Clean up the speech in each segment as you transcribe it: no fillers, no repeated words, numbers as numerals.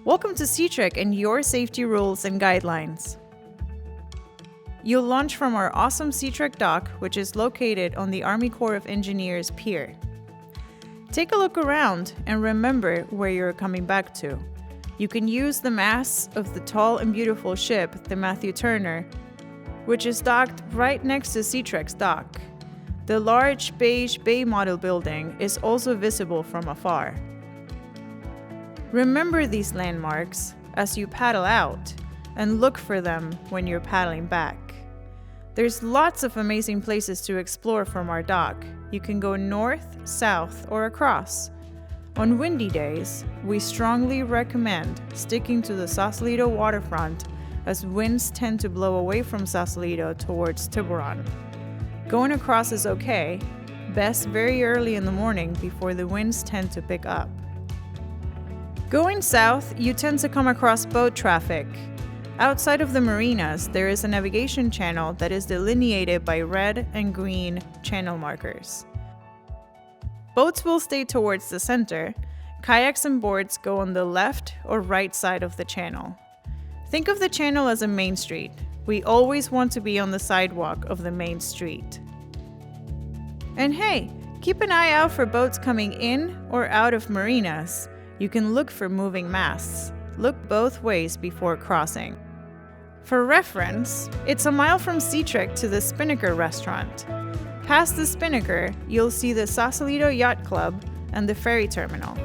Welcome to SeaTrek and your safety rules and guidelines. You'll launch from our awesome SeaTrek dock, which is located on the Army Corps of Engineers Pier. Take a look around and remember where you're coming back to. You can use the masts of the tall and beautiful ship, the Matthew Turner, which is docked right next to SeaTrek's dock. The large beige bay model building is also visible from afar. Remember these landmarks as you paddle out and look for them when you're paddling back. There's lots of amazing places to explore from our dock. You can go north, south, or across. On windy days, we strongly recommend sticking to the Sausalito waterfront as winds tend to blow away from Sausalito towards Tiburon. Going across is okay, best very early in the morning before the winds tend to pick up. Going south, you tend to come across boat traffic. Outside of the marinas, there is a navigation channel that is delineated by red and green channel markers. Boats will stay towards the center. Kayaks and boards go on the left or right side of the channel. Think of the channel as a main street. We always want to be on the sidewalk of the main street. And hey, keep an eye out for boats coming in or out of marinas. You can look for moving masts. Look both ways before crossing. For reference, it's a mile from SeaTrek to the Spinnaker restaurant. Past the Spinnaker, you'll see the Sausalito Yacht Club and the ferry terminal.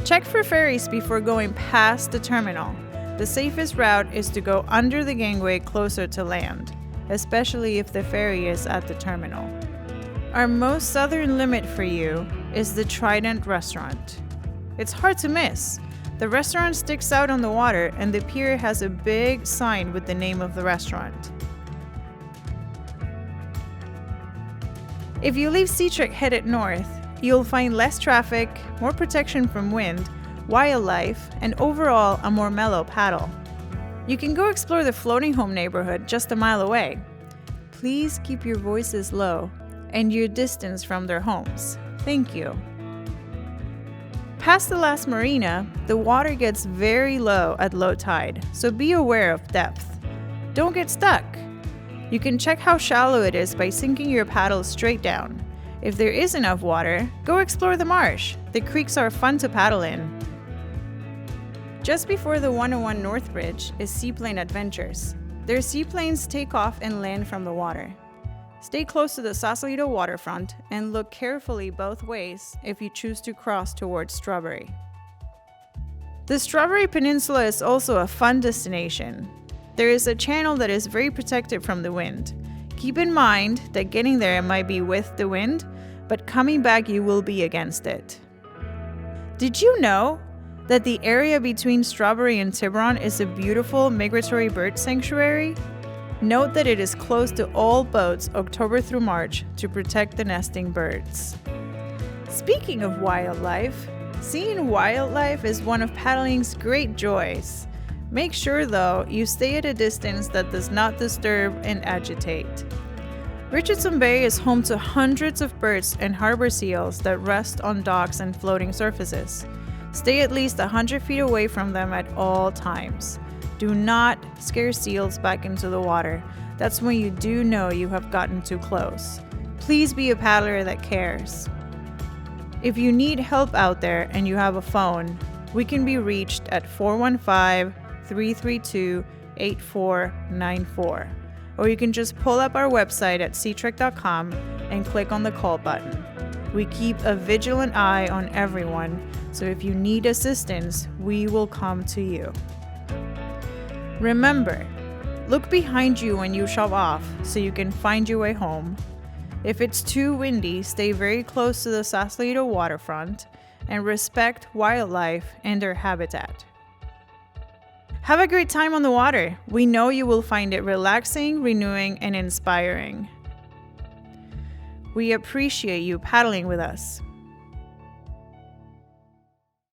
Check for ferries before going past the terminal. The safest route is to go under the gangway closer to land, especially if the ferry is at the terminal. Our most southern limit for you is the Trident restaurant. It's hard to miss. The restaurant sticks out on the water and the pier has a big sign with the name of the restaurant. If you leave SeaTrek headed north, you'll find less traffic, more protection from wind, wildlife, and overall a more mellow paddle. You can go explore the floating home neighborhood just a mile away. Please keep your voices low and your distance from their homes. Thank you. Past the last marina, the water gets very low at low tide, so be aware of depth. Don't get stuck. You can check how shallow it is by sinking your paddle straight down. If there is enough water, go explore the marsh. The creeks are fun to paddle in. Just before the 101 North Bridge is Seaplane Adventures. Their seaplanes take off and land from the water. Stay close to the Sausalito waterfront and look carefully both ways if you choose to cross towards Strawberry. The Strawberry Peninsula is also a fun destination. There is a channel that is very protected from the wind. Keep in mind that getting there might be with the wind, but coming back you will be against it. Did you know that the area between Strawberry and Tiburon is a beautiful migratory bird sanctuary? Note that it is closed to all boats October through March to protect the nesting birds. Speaking of wildlife, seeing wildlife is one of paddling's great joys. Make sure, though, you stay at a distance that does not disturb and agitate. Richardson Bay is home to hundreds of birds and harbor seals that rest on docks and floating surfaces. Stay at least 100 feet away from them at all times. Do not scare seals back into the water. That's when you do know you have gotten too close. Please be a paddler that cares. If you need help out there and you have a phone, we can be reached at 415-332-8494. Or you can just pull up our website at seatrek.com and click on the call button. We keep a vigilant eye on everyone, so if you need assistance, we will come to you. Remember, look behind you when you shove off so you can find your way home. If it's too windy, stay very close to the Sausalito waterfront and respect wildlife and their habitat. Have a great time on the water. We know you will find it relaxing, renewing, and inspiring. We appreciate you paddling with us.